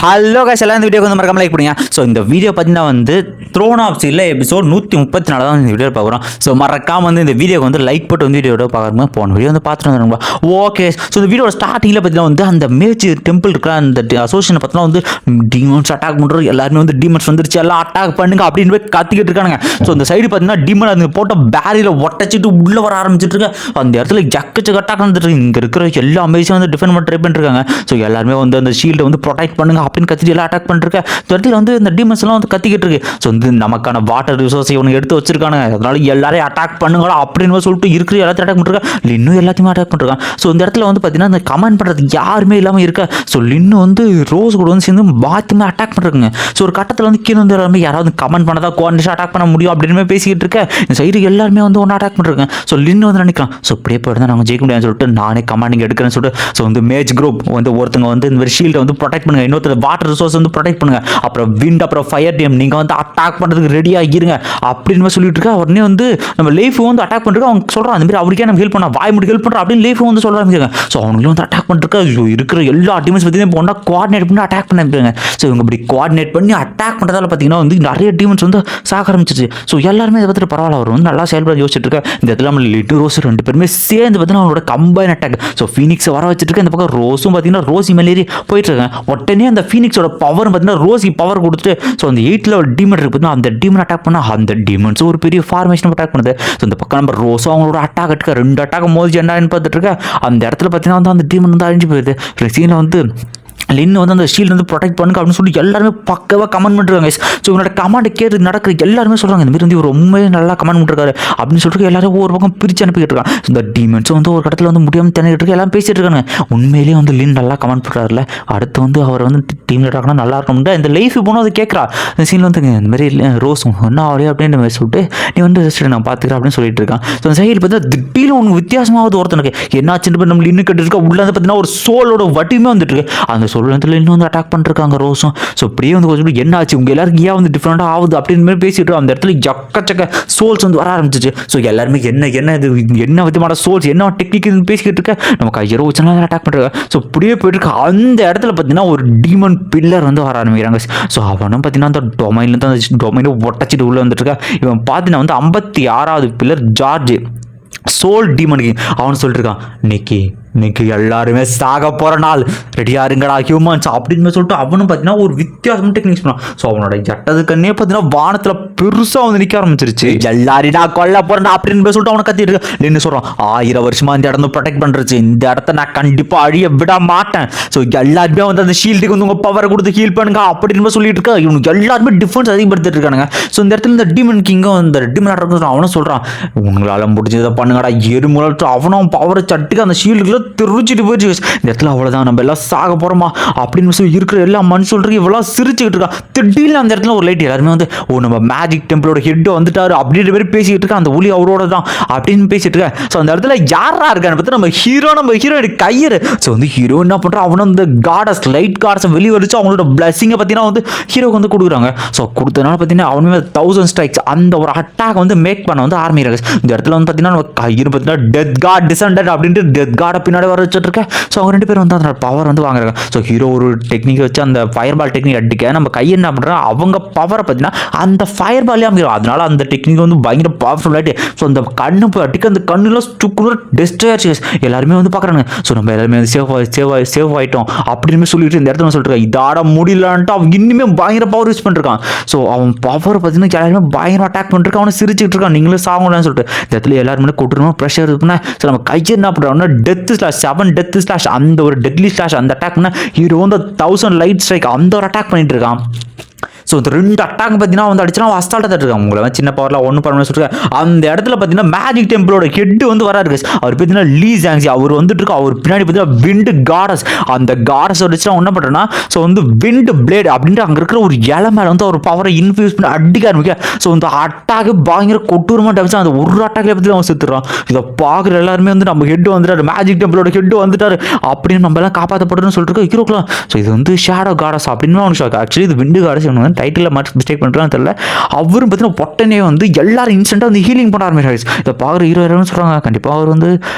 Hello guys, எல்லாம் இந்த வீடியோக்கு வந்து மறக்காம லைக் பண்ணுங்க. ஸோ இந்த வீடியோ பார்த்தீங்கன்னா வந்து த்ரோன் ஆஃப் இல்லை எபிசோட் 134 தான் இந்த வீடியோ பார்க்குறோம். ஸோ மறக்காம வந்து இந்த வீடியோக்கு வந்து லைக் போட்டு வந்து வீடியோட பார்க்குறோம். போன வீடியோ வந்து பார்த்துட்டு வந்துருங்களா? ஓகே. ஸோ இந்த வீடியோட ஸ்டார்டிங்கில் பார்த்தீங்கன்னா வந்து அந்த மேட்ச் டெம்பிள் இருக்கிற அந்த அசோசியேஷனை பார்த்தீங்கன்னா வந்து டீமன்ஸ் அட்டாக் பண்ணுறோம். எல்லாருமே வந்து டீமன்ஸ் வந்துருச்சு, எல்லாம் அட்டாக் பண்ணுங்க அப்படின்னு போய் கத்திக்கிட்டு இருக்காங்க. ஸோ இந்த சைடு பார்த்தீங்கன்னா டீமன் அந்த போட்ட பேரியில் ஒட்டச்சிட்டு உள்ளே வர ஆரம்பிச்சிட்டு இருக்கு. அந்த இடத்துல ஜக்கச்சக்க அட்டாக் வந்துட்டு இங்கே இருக்கிற எல்லா அமேஸும் வந்து டிஃபெண்ட் பண்ண ட்ரை பண்ணிருக்காங்க. ஸோ எல்லாருமே வந்து அந்த ஷீல்டை வந்து ப்ரொடெக்ட் பண்ணுங்க அப்படின்னு கத்திட்டு எல்லாம் அட்டாக் பண்ணிருக்க. இந்த இடத்துல வந்து இந்த டீமன்ஸ் எல்லாம் வந்து கத்திக்கிட்டு இருக்கு. ஸோ வந்து நமக்கான வாட்டர் ரிசோர்ஸ் இவனுக்கு எடுத்து வச்சிருக்காங்க, அதனால எல்லாரையும் அட்டாக் பண்ணுங்களா அப்படின்னு சொல்லிட்டு இருக்கிற எல்லாத்தையும் அட்டாக் பண்ணிருக்காங்க. லின்னு எல்லாத்தையுமே அட்டாக் பண்ணிருக்காங்க. ஸோ இந்த இடத்துல வந்து பார்த்தீங்கன்னா இந்த கமெண்ட் பண்ணுறதுக்கு யாருமே இல்லாமல் இருக்க. ஸோ லின்னு வந்து ரோஸ் கூட வந்து சேர்ந்து மாற்றியுமே அட்டாக் பண்ணுறாங்க. ஸோ ஒரு கட்டத்தில் வந்து கீழே வந்து எல்லாருமே யாராவது கமெண்ட் பண்ணதா கோஆர்டினேஷன் அட்டாக் பண்ண முடியும் அப்படின்னு பேசிக்கிட்டு இருக்க. இந்த சைடு எல்லாருமே வந்து ஒன்று அட்டாக் பண்ணுறாங்க. ஸோ லின்னு வந்து நினைக்கலாம், ஸோ இப்படியே போயிட்டு நாங்கள் ஜெயிக்க முடியாதுன்னு சொல்லிட்டு நானே கமாண்டிங் எடுக்கிறேன்னு சொல்லிட்டு ஸோ வந்து மேட்ச் குரூப் வந்து ஒருத்தங்க வந்து இந்த மாதிரி ஷீல்டை வந்து ப்ரொடெக்ட் பண்ணுங்க, இன்னொருத்தர் வாட்டர் ரிசோர்ஸ் வந்து ப்ரொடெக்ட் பண்ணுங்க, அப்புறம் விண்ட் அப்புறம் ஃபயர் டீம் நீங்கள் வந்து அட்டாக் பண்ணுறதுக்கு ரெடியாக இருங்க அப்படின்னு சொல்லிட்டு இருக்கா. உடனே வந்து நம்ம லைஃப் வந்து அட்டாக் பண்ணுறோம். அவங்க சொல்கிறான் அந்த மாதிரி அவருக்கே நம்ம ஹெல்ப் பண்ண வாய் முடி ஹெல்ப் பண்ணுறோம் அப்படின்னு லைஃப் வந்து சொல்கிறாங்க. ஸோ அவங்களும் வந்து அட்டாக் பண்ணிருக்கா. இருக்கிற எல்லா டீம்ஸ் பற்றி போனால் கோஆர்டினேட் பண்ணி அட்டாக் பண்ணிருக்காங்க. ஸோ இவங்க இப்படி கோஆர்டினேட் பண்ணி அட்டாக் பண்ணுறதால பார்த்தீங்கன்னா வந்து நிறைய டீம்ஸ் வந்து சாக ஆரம்பிச்சிருச்சு. ஸோ எல்லாருமே இதை பற்றி பரவாயில்ல, அவர் வந்து நல்லா செயல்பட யோசிச்சுட்டு இருக்கா. இந்த இடத்துல நம்ம லிட்டில் ரோஸ் ரெண்டு பேருமே சேர்ந்து பார்த்தீங்கன்னா அவங்களோட கம்பைன் அட்டாக். ஸோ ஃபீனிக்ஸ் வர வச்சுட்டு இருக்க. இந்த பக்கம் ரோஸும் பார்த்தீங்கன்னா ரோசி மேலேறி போயிட்டு இருக்காங்க. உடனே அந்த ஃபீனிக்ஸோட பவர் பார்த்தீங்கன்னா ரோசி பவர் கொடுத்துட்டு ஸோ அந்த 8 லெவல் டீமன் இருக்கு பார்த்தீங்கன்னா அந்த டீமன் அட்டாக் பண்ணால் அந்த டீமன்ஸ் ஒரு பெரிய ஃபார்மேஷன் அட்டாக் பண்ணுது. ஸோ இந்த பக்கம் நம்ம ரோஸும் அவங்களோட அட்டாக் எடுக்க 2 அட்டாக் மோதி என்னன்னு பார்த்துட்டு இருக்க. அந்த இடத்துல பார்த்தீங்கன்னா வந்து அந்த டீமன் வந்து அழிஞ்சு போயிடுது. சீனில் வந்து லின்னு வந்து அந்த ஷீல்டு வந்து ப்ரொடெக்ட் பண்ணுங்க அப்படின்னு சொல்லி எல்லாருமே பக்கவாக கமெண்ட் பண்ணிருக்காங்க. ஸோ இவனோட கமாண்ட் கேட்டு நடக்கிற எல்லாருமே சொல்கிறாங்க இந்த மாதிரி வந்து ரொம்ப நல்லா கமெண்ட் பண்ணிருக்காரு அப்படின்னு சொல்லிட்டு எல்லாரும் ஒரு பக்கம் பிரித்து அனுப்பிக்கிட்டு இருக்காங்க. இந்த டீமன்ஸும் வந்து ஒரு இடத்துல வந்து முடியாமல் திணறிட்டு இருக்கு. எல்லாம் பேசிட்டு இருக்காங்க. உண்மையிலேயே வந்து லின் நல்லா கமெண்ட் பண்ணுறாருல, அடுத்து வந்து அவர் வந்து டீம் லீடராகனா நல்லா இருக்கும். இந்த லைஃப் போனால் அது கேட்குறா. இந்த சீனில் வந்து இந்த மாதிரி ரோஸும் ஒன்றா ஆகலையே அப்படின்ற மாதிரி சொல்லிட்டு நீ வந்து நான் பார்த்துக்கிறேன் அப்படின்னு சொல்லிட்டு இருக்கான். ஸோ அந்த சைடில் பார்த்தா திடீர்னு ஒன்று வித்தியாசமாவது ஒருத்தனுக்கு என்னாச்சுன்னு நம்ம லின்னு கட்டு இருக்கா. உள்ள வந்து பார்த்தீங்கன்னா ஒரு சோலோட வட்டியுமே வந்துட்டு இருக்கு. அந்த சொல்லுறதுல இன்னும் வந்து அட்டாக் பண்ணிருக்காங்க ரோஸும். ஸோ இப்படியே வந்து கொஞ்சம் என்ன ஆச்சு உங்க எல்லாருக்கும் ஏன் வந்து டிஃப்ரெண்டாக ஆகுது அப்படின்னு மாதிரி பேசிட்டு அந்த இடத்துல எக்கச்சக்க சோல்ஸ் வந்து வர ஆரம்பிச்சிச்சு. ஸோ எல்லாருமே என்ன இது என்ன விதமான சோல்ஸ் என்ன டெக்னிக் பேசிக்கிட்டு இருக்க. நம்ம கையரோ வச்சுனா அட்டாக் பண்ணுறாங்க. ஸோ இப்படியே போயிட்டு இருக்கு. அந்த இடத்துல பார்த்தீங்கன்னா ஒரு டீமன் பில்லர் வந்து வர ஆரம்பிக்கிறாங்க. ஸோ அவனும் பார்த்தீங்கன்னா அந்த டொமைன்லேருந்து அந்த டொமைனை ஒட்டச்சிட்டு உள்ளே வந்துட்டு இருக்கா. இவன் பார்த்தீங்கன்னா வந்து 56வது பில்லர் ஜார்ஜ் சோல் டீமனுக்கு அவன் சொல்லிட்டு இருக்கான், இன்னைக்கு எல்லாருமே சாக போகிற நாள், ரெடியாக இருங்கடா ஹியூமன்ஸ் அப்படின்னு சொல்லிட்டு அவனும் பார்த்தீங்கன்னா ஒரு வித்தியாசமான டெக்னிக்ஸ் பண்ணான். ஸோ அவனோட ஜட்டது கண்ணே பார்த்தீங்கன்னா வானத்தில் பெருசாக வந்து நிற்க ஆரம்பிச்சிருச்சு. எல்லாரும் நான் கொல்ல போகிறேன் அப்படின்னு சொல்லிட்டு அவனை கத்திட்டு இருக்க. என்ன சொல்கிறான், 1000 வருஷமாக இந்த இடத்துல ப்ரொடெக்ட் பண்ணுறச்சு, இந்த இடத்த நான் கண்டிப்பாக அழிய விட மாட்டேன். ஸோ எல்லாருமே வந்து அந்த ஷீல்டுக்கு வந்து உங்கள் பவரை கொடுத்து ஹீல் பண்ணுங்க அப்படின்னு சொல்லிட்டு இருக்கா. இவனுக்கு எல்லாருமே டிஃபென்ஸ் அதிகப்படுத்திட்டு இருக்கானுங்க. ஸோ இந்த இடத்துல இந்த டீமன் கிங்கும் இந்த டீமன் ஆடுறது அவனும் சொல்கிறான், உங்களால் முடிஞ்சதை பண்ணுங்கடா எருமுலட்டு. அவனும் பவரை சட்டுக்கு அந்த ஷீல்டுக்குள்ள திருச்சிட்டு போயிடுச்சு. இந்த இடத்துல அவ்வளோதான் நம்ம எல்லாம் சாக போகிறோமா அப்படின்னு சொல்லி இருக்கிற எல்லா மனுஷன் இவ்வளோ சிரிச்சுக்கிட்டு இருக்கா. திடீர்னு அந்த இடத்துல ஒரு லைட் எல்லாருமே வந்து நம்ம மேஜிக் டெம்பிளோட ஹெட் வந்துட்டாரு அப்படின்ற மாதிரி பேசிக்கிட்டு இருக்கா. அந்த ஒளி அவரோட தான் அப்படின்னு பேசிட்டு இருக்கேன். ஸோ அந்த இடத்துல யாரா இருக்கான்னு பார்த்தா நம்ம ஹீரோட கையர். ஸோ வந்து ஹீரோ என்ன பண்ணுறான், அவனும் அந்த காடஸ் லைட் காடஸை வெளியே வச்சு அவங்களோட பிளஸிங்கை பார்த்தீங்கன்னா வந்து ஹீரோக்கு வந்து கொடுக்குறாங்க. ஸோ கொடுத்தனால பார்த்தீங்கன்னா அவனுமே 1000 ஸ்ட்ரைக்ஸ் அந்த ஒரு அட்டாக் வந்து மேக் பண்ண வந்து ஆரம்பிக்கிறாங்க. இந்த இடத்துல வந்து பார்த்தீங்கன்னா நம்ம கையர் பார்த்தீங்கன்னா டெத் காட் டிசண்டட் அப்படின்ட்டு டெத் காடை பின்னாடி வர வச்சுட்டு இருக்கேன். ஸோ அவங்க 2 பேரும் வந்து அந்த பவர் வந்து வாங்குறாங்க. ஸோ ஹீரோ ஒரு டெக்னிக் வச்சு அந்த ஃபயர் பால் டெக்னிக் அடிக்க நம்ம கையை என்ன பண்ணுறோம், அவங்க பவரை பார்த்தீங்கன்னா அந்த ஃபயர் பாலே அமைக்கிறோம். அதனால அந்த டெக்னிக் வந்து பயங்கர பவர்ஃபுல் ஆகிட்டு ஸோ அந்த கண்ணு அடிக்க அந்த கண்ணுலாம் சுக்குள்ள டெஸ்ட் ஆயிடுச்சு. எல்லாருமே வந்து பார்க்குறாங்க. ஸோ நம்ம எல்லாருமே வந்து சேவ் ஆகிட்டோம் அப்படின்னு சொல்லிட்டு இந்த இடத்துல சொல்லிட்டு இதாட முடியலான்ட்டு அவன் இன்னுமே பயங்கர பவர் யூஸ் பண்ணிருக்கான். ஸோ அவன் பவர் பார்த்தீங்கன்னா எல்லாருமே பயங்கர அட்டாக் பண்ணிருக்கான். அவனை சிரிச்சுட்டு இருக்கான், நீங்களும் சாகணும்னு சொல்லிட்டு இந்த இடத்துல எல்லாருமே கூட்டுறோம் ப்ரெஷர் இருக்குன்னா. ஸோ நம்ம கையை என்ன பண்ணுறோம்னா டெத் ஸ்லாஷ் 7 டெத் ஸ்லாஷ் அந்த ஒரு டெட்லி ஸ்லாஷ் அந்த அட்டாக் பண்ண ஹீரோ வந்து 1000 லைட் ஸ்ட்ரைக் அந்த ஒரு அட்டாக் பண்ணிட்டு இருக்கான். ஸோ இந்த 2 அட்டாக் பார்த்தீங்கன்னா வந்து அடிச்சுனா அவன் அஸ்டால்ட்டாக இருக்கான். உங்களை சின்ன பவரில் ஒன்றும் பண்ணணும்னு சொல்லிட்டு அந்த இடத்துல பார்த்தீங்கன்னா மேஜிக் டெம்பிளோட ஹெட் வந்து வராரு. அவர் பார்த்தீங்கன்னா லீ ஜாங்ஸி அவர் வந்துட்டு இருக்கா. அவர் பின்னாடி பார்த்தீங்கன்னா விண்டு காடஸ் அந்த காடஸ் வச்சுனா என்ன பண்ணுறேன்னா ஸோ வந்து விண்டு பிளேட் அப்படின்ட்டு அங்கே இருக்கிற ஒரு இலை மேலே வந்து அவர் பவரை இன்ஃபியூஸ் பண்ணி அடிக்க ஆரம்பிக்க. ஸோ இந்த அட்டாக்கு பயங்கர கொட்டூரமாக டேமேஜ் அந்த ஒரு அட்டாக்ல பற்றி அவன் செத்துறான். இதை பார்க்குற எல்லாருமே வந்து நம்ம ஹெட் வந்துட்டாரு, மேஜிக் டெம்பிளோட ஹெட் வந்துட்டாரு அப்படின்னு நம்ம எல்லாம் காப்பாற்றப்படுறோன்னு சொல்லிட்டு ஹீரோக்கலாம். ஸோ இது வந்து ஷேடோ காடஸ் அப்படின்னு அவனுக்கு ஆக்சுவலி இது விண்டு காடஸ் வந்து டைட்டில் மார்க் மிஸ்டேக் பண்ணுறான்னு தெரியல. அவரும் பார்த்தீங்கன்னா பொட்டனே வந்து எல்லாரும் இன்ஸ்டண்ட்டாக வந்து ஹீலிங் பண்ண ஆரம்பிச்சாங்க. இதை பார்க்குற ஹீரோன்னு சொல்கிறாங்க கண்டிப்பாக அவர் வந்து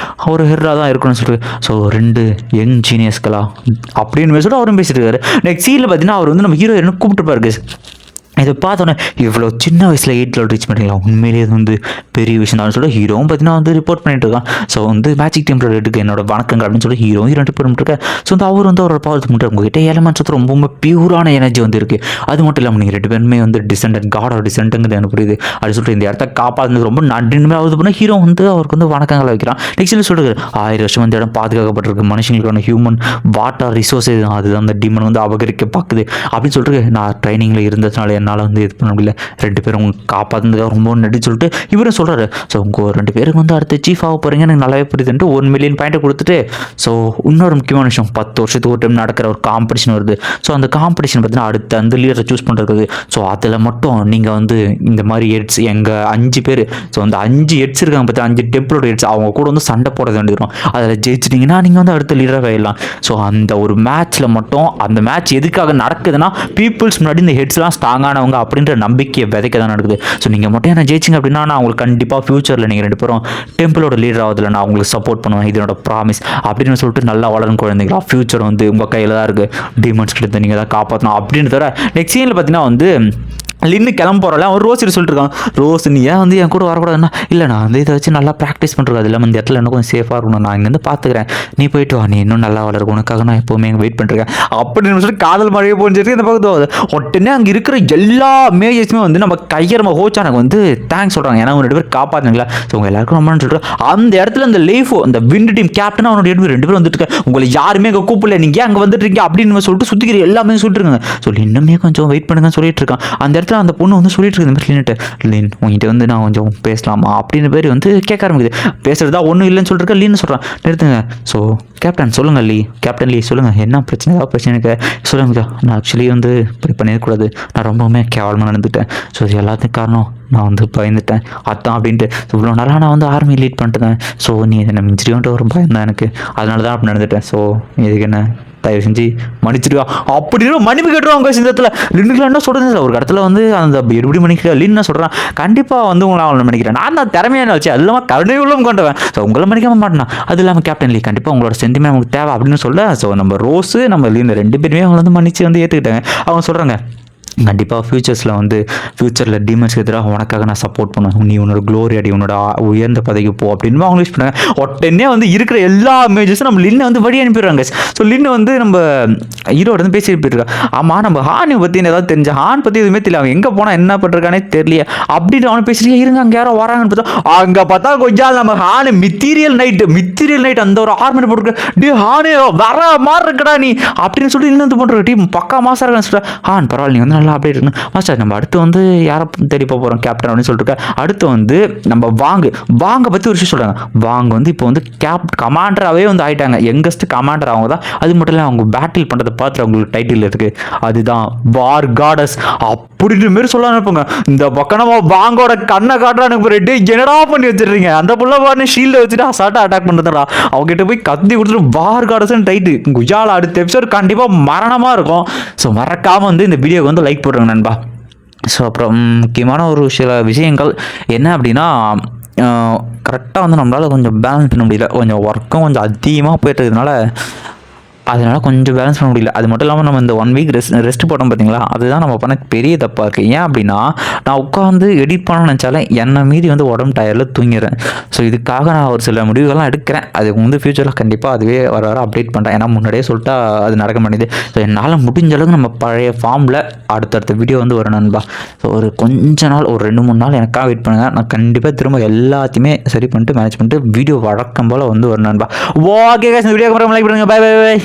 அவர் ஹெராக தான் இருக்கணும்னு சொல்லிட்டு. ஸோ 2 யங் ஜீனியஸ்களா அப்படின்னு சொல்லிட்டு அவரும் பேசிட்டு இருக்காரு. நெக்ஸ்ட் சீனில் பார்த்தீங்கன்னா அவர் வந்து நம்ம ஹீரோயினுக்கு கூப்பிட்டு பாருங்க. இதை பார்த்தோன்னே இவ்வளோ சின்ன வயசில் 8 லெவல் ரீச் பண்ணிக்கலாம், உண்மையிலேயே அது வந்து பெரிய விஷயம் தான் சொல்லிட்டு ஹீரோவும் பார்த்தீங்கன்னா வந்து ரிப்போர்ட் பண்ணிட்டு இருக்கான். ஸோ வந்து மேஜிக் டெம்பிள் எடுக்க என்னோட வணக்கங்கள் அப்படின்னு சொல்லி ஹீரோவும் ரிப்போர்ட் பண்ணிட்டு. ஸோ வந்து அவர் வந்து அவரோட பாவத்துக்கு மட்டும் உங்ககிட்ட எலமெண்ட்ஸ் வந்து ரொம்ப பியூரான எனர்ஜி வந்து இருக்குது. அது மட்டும் இல்லாமல் நீங்கள் 2 பேருமே வந்து டிசெண்டன்ட் காடோட டிசெண்டங்கிறது எனக்கு புரியுது அப்படின்னு சொல்லிட்டு இந்த இடத்த காப்பாற்றுனது ரொம்ப நன்றினுமே ஆகுது பண்ணால் ஹீரோ வந்து அவருக்கு வந்து வணக்கங்களை வைக்கிறான். நெக்ஸ்ட் சொல்லிட்டு 1000 வருஷம் அந்த இடம் பாதுகாக்கப்பட்டிருக்கு, மனுஷங்களுக்கான ஹியூமன் வாட்டர் ரிசோர்ஸஸ் அதுதான் அந்த டிமன் வந்து அபகரிக்க பார்க்குது அப்படின்னு சொல்லிட்டு நான் ட்ரைனிங்கில் இருந்ததுனால என்னால் வந்து இது பண்ண முடியல, 2 பேரும் காப்பாற்றுனதுக்காக ரொம்ப நன்றி சொல்லிட்டு இவரும் சொல்கிறாரு. ஸோ உங்கள் 2 பேருக்கு வந்து அடுத்து சீஃப் ஆக போகிறீங்க எனக்கு நல்லாவே புரியுதுன்ட்டு 1 மில்லியன் பாயிண்ட்டை கொடுத்துட்டு. ஸோ இன்னொரு முக்கியமான விஷயம் 10 வருஷத்துக்கு ஒரு டைம் நடக்கிற ஒரு காம்படிஷன் வருது. ஸோ அந்த காம்படிஷன் பார்த்தீங்கன்னா அடுத்த அந்த லீடரை சூஸ் பண்ணுறது. ஸோ அதில் மட்டும் நீங்கள் வந்து இந்த மாதிரி ஹெட்ஸ் எங்கள் 5 பேர், ஸோ அந்த 5 ஹெட்ஸ் இருக்காங்க பார்த்தா 5 டெம்பிளோட ஹெட்ஸ் அவங்க கூட வந்து சண்டை போட வேண்டியிருக்கும். அதில் ஜெயிச்சிட்டிங்கன்னா நீங்கள் வந்து அடுத்த லீடராக ஆகிடலாம். ஸோ அந்த ஒரு மேட்ச்சில் மட்டும் அந்த மேட்ச் எதுக்காக நடக்குதுன்னா பீப்புள்ஸ் முன்னாடி இந்த ஹெட்ஸ்லாம் ஸ்ட்ராங்கானவங்க அப்படின்ற நம்பிக்கையை விதைக்க தான் நடக்குது. ஸோ நீங்கள் மட்டும் என்ன ஜெயிச்சிங்க அப்படின்னா நான் உங்களுக்கு கண்டிப்பாக ஃபியூச்சரில் நீங்கள் 2 பேரும் டெம்பிளோட லீடர் ஆகுதுல நான் உங்களுக்கு சப்போர்ட் பண்ணுவேன், இதனோட ப்ராமிஸ் அப்படின்னு சொல்லிட்டு நல்லா வளரும் குழந்தைங்களா, ஃபியூச்சர் வந்து உங்கள் கையில் தான் இருக்குது, டீமன்ஸ் கிட்ட நீங்கள் தான் காப்பாற்றணும் அப்படின்னு தவிர. நெக்ஸ்ட் சீனில் பார்த்தீங்கன்னா வந்து லின்னு கிளம்ப போகிறல அவன் ரோஸ் சொல்லிட்டு இருக்கான். ரோஸ் நீ ஏன் வந்து என் கூட வரக்கூடாதுன்னா இல்லை நான் வந்து இதை வச்சு நல்லா ப்ராக்டிஸ் பண்ணுறது, அது இல்லாமல் இந்த இடத்துல இன்னும் கொஞ்சம் சேஃபாக இருக்கணும், நான் இங்கேருந்து பார்த்துக்கிறேன், நீ போயிட்டு வா, நீ இன்னும் நல்லா வளரும், உனக்காக நான் எப்போவுமே எங்கே வெயிட் பண்ணிருக்கேன் அப்படின்னு சொல்லி காதல் மழையை போஞ்சிருக்கு. இந்த பக்கத்து உடனே அங்கே இருக்கிற எல்லா மேஜர்ஸுமே வந்து நம்ம கையரம ஹோச்சானுக்கு வந்து தேங்க்ஸ் சொல்கிறாங்க, ஏன்னா அவங்க 2 பேர் காப்பாற்றுங்களா. ஸோ உங்கள் எல்லாருக்கும் ரொம்ப சொல்கிறேன். அந்த இடத்துல அந்த லேஃபோ அந்த விண்ட் டீம் கேப்டன் அவனோட 2 பேர் வந்துட்டு உங்களை யாருமே அங்கே கூப்பிடல, நீங்கள் அங்கே வந்துட்டு இருக்கீங்க அப்படின்னு சொல்லிட்டு சுற்றிக்கிற எல்லாமே சொல்லிட்டு இருக்காங்க. சொல்லி இன்னுமே கொஞ்சம் வெயிட் பண்ணுங்கன்னு சொல்லிட்டு இருக்கான். அந்த இடத்துல அந்த பொண்ணு வந்து சொல்லிட்டு இருக்குது இந்த மாதிரி லின்னுட்டு, லின் உங்ககிட்ட வந்து நான் கொஞ்சம் பேசலாமா அப்படின்னு பேர் வந்து கேட்க ஆரம்பிக்குது. பேசுறதா ஒன்றும் இல்லைன்னு சொல்லிட்டு லின்னு சொல்கிறான். நிறுத்துங்க. ஸோ கேப்டன் சொல்லுங்கள் கேப்டன் லீ சொல்லுங்கள் என்ன பிரச்சனை, ஏதாவது பிரச்சனை எனக்கு சொல்லுங்க. நான் ஆக்சுவலி வந்து இப்படி பண்ணிடக்கூடாது, நான் ரொம்பவுமே கேவலமாக நடந்துட்டேன். ஸோ இது எல்லாத்துக்கும் காரணம் நான் வந்து பயந்துட்டேன் அதான் அப்படின்ட்டு. இவ்வளோ நாளாக நான் வந்து ஆர்மி லீட் பண்ணிட்டேன். ஸோ நீ என்னை மிஞ்சிரியோன்ற ஒரு பயம் தான் எனக்கு, அதனால தான் அப்படி நடந்துட்டேன். ஸோ இதுக்கு என்ன தயவு செஞ்சு மன்னிச்சிடுவா அப்படின்னு மன்னிப்பு கேட்டுருவாங்க. சிந்தத்தில் லின்னுக்குலாம் என்ன சொல்கிறது, ஒரு இடத்துல வந்து அந்த எப்படி மன்னிக்கிற லின்னு சொல்கிறான். கண்டிப்பாக வந்து உங்களை அவனை மன்னிக்கிறேன், நான் தான் திறமையான வச்சு அது இல்லாமல் கருணை உள்ளம் கொண்டவன். ஸோ உங்களை மன்னிக்காம மாட்டேனா, அது இல்லாமல் கேப்டன் லீ கண்டிப்பாக உங்களோட சென்டிமெண்ட் நமக்கு தேவை அப்படின்னு சொல்ல. ஸோ நம்ம ரோஸு நம்ம லின் 2 பேருமே அவங்க வந்து மன்னிச்சு வந்து ஏற்றுக்கிட்டாங்க. அவங்க சொல்கிறாங்க கண்டிப்பாக ஃப்யூச்சரில் டீமன்ஸ்க்கு எதிராக உனக்காக நான் சப்போர்ட் பண்ணுவேன், நீ உன்னோட க்ளோரி அடி உன்னோட உயர்ந்த பதவிக்கு போ அப்படின்னு அவங்க யூஸ் பண்ணாங்க. உடனே வந்து இருக்கிற எல்லா மேஜஸும் நம்ம லின்னை வந்து வழி அனுப்பிடுறாங்க. ஸோ லின்னு வந்து நம்ம ஹீரோட வந்து பேசிட்டு போயிருக்கா. ஆமாம் நம்ம ஹானை பற்றி ஏதாவது தெரிஞ்ச, ஹான் பற்றி எதுவுமே தெரியல, அவன் எங்கே போனால் என்ன பண்ணுறானே தெரியல அப்படின்னு அவனை பேசிட்டு இருங்க அங்கே யாரோ வராங்கன்னு பார்த்தா அங்கே பார்த்தா கொஞ்சம் நம்ம ஹானு மித்தீரியல் நைட் அந்த ஒரு ஆர்மெண்ட் போட்டுருக்க டே ஹானே வர மாதிரி இருக்கடா நீ அப்படின்னு சொல்லி இன்னும் வந்து பண்ணுற டீம் பக்கா மாசாக இருக்கான்னு சொல்லிட்டு ஹான் பரவாயில்ல நீ வந்து அப்படியே இருக்கணும் மாஸ்டர். நம்ம அடுத்து வந்து யாரை தேடி போகிறோம் கேப்டன் அப்படின்னு சொல்லிட்டு அடுத்து வந்து நம்ம வாங்க பற்றி ஒரு விஷயம் சொல்கிறாங்க. வாங்க வந்து இப்போ வந்து கமாண்டராகவே வந்து ஆகிட்டாங்க, யங்கஸ்ட் கமாண்டர் அவங்க தான். அது மட்டும் இல்லை அவங்க பேட்டில் பண்ணுறதை பார்த்துட்டு அவங்களுக்கு டைட்டில் இருக்குது, அதுதான் வார் காடஸ் அப்படின்னு மாரி சொல்ல நினைப்பாங்க. இந்த பக்கம் நம்ம வாங்கோட கண்ணை காட்டுறானுக்கு போயிட்டு என்னடா பண்ணி வச்சிடுறீங்க, அந்த புள்ள பாருன்னு ஷீல்டை வச்சுட்டு அசால்ட்டாக அட்டாக் பண்ணுறதுடா, அவங்ககிட்ட போய் கத்தி கொடுத்துட்டு வார் காடஸ்ன்னு டைட்டு குஜால் அடுத்த எபிசோட் கண்டிப்பாக மரணமாக இருக்கும். ஸோ மறக்காமல் வந்து இந்த வீடியோக்கு வந்து லைக் போடுறாங்க நண்பா. ஸோ அப்புறம் முக்கியமான ஒரு சில விஷயங்கள் என்ன அப்படின்னா கரெக்டாக வந்து நம்மளால் கொஞ்சம் பேலன்ஸ் பண்ண முடியல, கொஞ்சம் ஒர்க்கும் கொஞ்சம் அதிகமாக போயிட்டதுனால அதனால் கொஞ்சம் பேலன்ஸ் பண்ண முடியல. அது மட்டும் இல்லாமல் நம்ம இந்த 1 வீக் ரெஸ்ட் போட்டோம் பார்த்தீங்களா, அதுதான் நம்ம பண்ண பெரிய தப்பாக இருக்குது. ஏன் அப்படின்னா நான் உட்காந்து எடிட் பண்ண நினச்சாலே என்னை மீறி வந்து உடம்பு டயரில் தூங்கிடுறேன். ஸோ இதுக்காக நான் ஒரு சில முடிவுகள்லாம் எடுக்கிறேன், அது வந்து ஃப்யூச்சரில் கண்டிப்பாக அதுவே வர அப்டேட் பண்ணுறேன். ஏன்னா முன்னாடியே சொல்லிட்டா அது நடக்க மாட்டேங்குது. ஸோ என்னால் முடிஞ்ச அளவுக்கு நம்ம பழைய ஃபார்மில் அடுத்தடுத்த வீடியோ வந்து வரும் நண்பா. ஸோ ஒரு கொஞ்ச நாள் ஒரு 2-3 நாள் எனக்காக வெயிட் பண்ணுங்கள், நான் கண்டிப்பாக திரும்ப எல்லாத்தையுமே சரி பண்ணிட்டு மேனேஜ் பண்ணிட்டு வீடியோ வழக்கம் போல் வந்து வரும் நண்பா. ஓகே இந்த வீடியோ லைக் பண்ணுங்கள். Bye bye by.